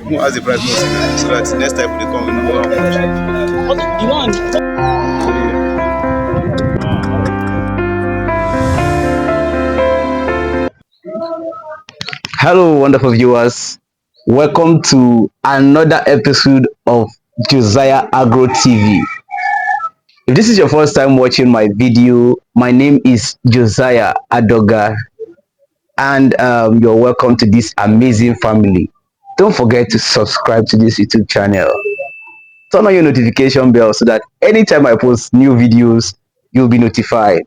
Who has the price more so that next time they come, we know how much. The one. Hello, wonderful viewers. Welcome to another episode of Josiah Agro TV. If this is your first time watching my video, my name is Josiah Adoga, and you're welcome to this amazing family. Don't forget to subscribe to this YouTube channel. Turn on your notification bell so that anytime I post new videos, you'll be notified.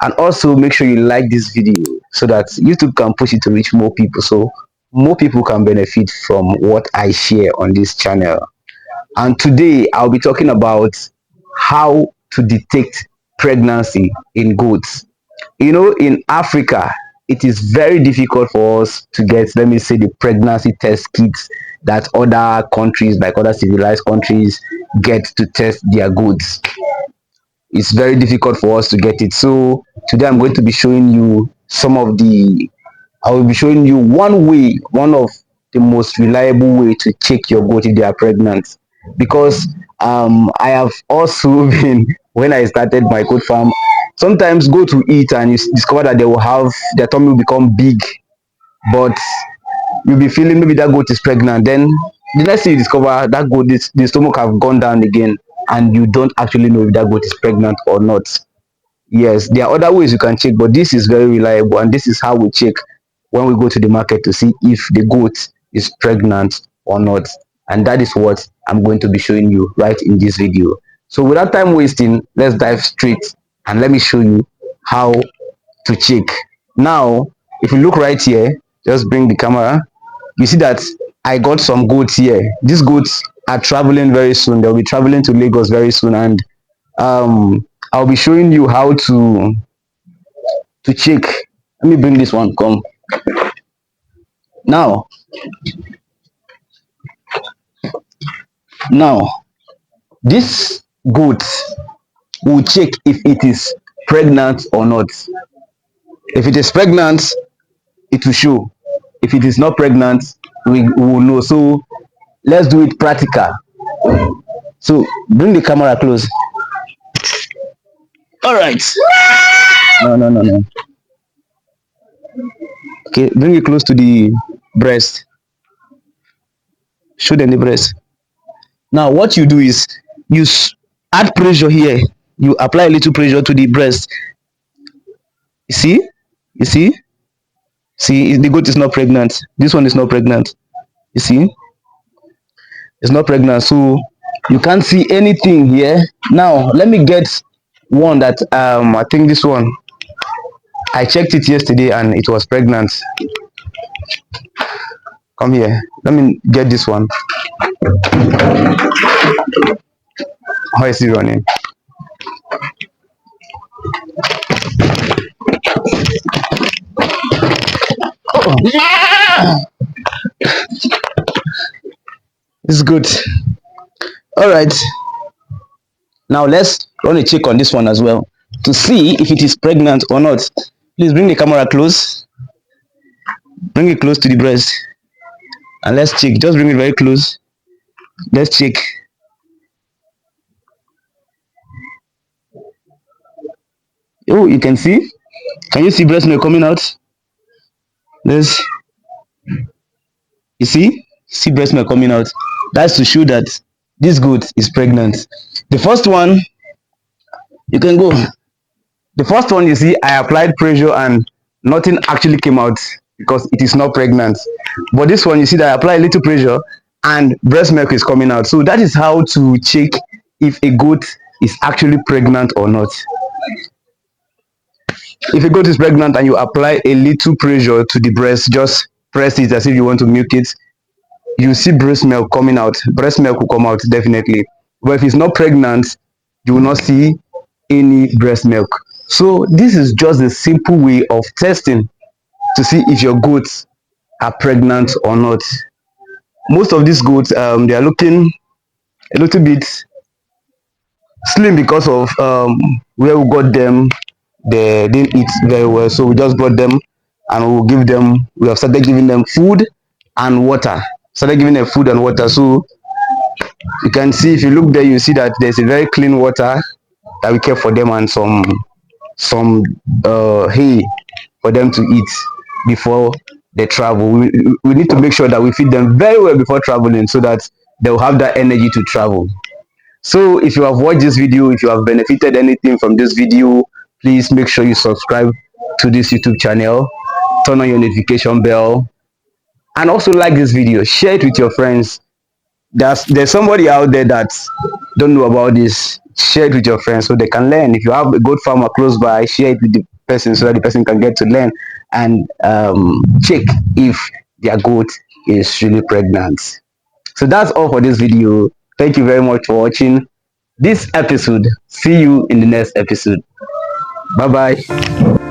And also make sure you like this video so that YouTube can push it to reach more people, so more people can benefit from what I share on this channel. And today I'll be talking about how to detect pregnancy in goats. You know, in Africa, it is very difficult for us to get, let me say, the pregnancy test kits that other countries, like other civilized countries, get to test their goats. It's very difficult for us to get it. So today I'm going to be showing you I will be showing you one of the most reliable way to check your goat if they are pregnant. Because I have also been, when I started my goat farm, sometimes go to eat and you discover that they will have, their tummy will become big, but you'll be feeling maybe that goat is pregnant. Then the next thing you discover, that goat, the stomach have gone down again, and you don't actually know if that goat is pregnant or not. Yes, there are other ways you can check, but this is very reliable, and this is how we check when we go to the market to see if the goat is pregnant or not. And that is what I'm going to be showing you right in this video. So without time wasting, let's dive straight and let me show you how to check. Now, if you look right here, just bring the camera, you see that I got some goats here. These goats are traveling very soon. They'll be traveling to Lagos very soon, and I'll be showing you how to check. Let me bring this one. Come now. Now, this goat will check if it is pregnant or not. If it is pregnant, it will show. If it is not pregnant, we will know. So let's do it practical. So bring the camera close. All right. No. Okay, bring it close to the breast. Show them the breast. Now, what you do is you add pressure here. You apply a little pressure to the breast. You see? You see? See, the goat is not pregnant. This one is not pregnant. You see? It's not pregnant. So you can't see anything here. Now, let me get one that I think this one. I checked it yesterday and it was pregnant. Come here. Let me get this one. How is it running? Oh. It's good. All right. Now let's run a check on this one as well to see if it is pregnant or not. Please bring the camera close. Bring it close to the breast. And let's check. Just bring it very close. Let's check. Oh, you can see? Can you see breast milk coming out? Let's. You see? See breast milk coming out. That's to show that this goat is pregnant. The first one, you can go. The first one, you see, I applied pressure and nothing actually came out because it is not pregnant. But this one, you see that I applied a little pressure and breast milk is coming out. So that is how to check if a goat is actually pregnant or not. If a goat is pregnant and you apply a little pressure to the breast, just press it as if you want to milk it, you see breast milk coming out. Breast milk will come out definitely. But if it's not pregnant, you will not see any breast milk. So this is just a simple way of testing to see if your goats are pregnant or not. Most of these goats, they are looking a little bit slim because of where we got them. They didn't eat very well, so we just brought them and we have started giving them food and water. started giving them food and water. So you can see, if you look there, you see that there's a very clean water that we kept for them, and some hay for them to eat before they travel. We need to make sure that we feed them very well before traveling, so that they'll have that energy to travel. So if you have watched this video, if you have benefited anything from this video, please make sure you subscribe to this YouTube channel, turn on your notification bell, and also like this video, share it with your friends. There's somebody out there that don't know about this. Share it with your friends so they can learn. If you have a goat farmer close by, share it with the person so that the person can get to learn and check if their goat is really pregnant. So that's all for this video. Thank you very much for watching this episode. See you in the next episode. Bye bye.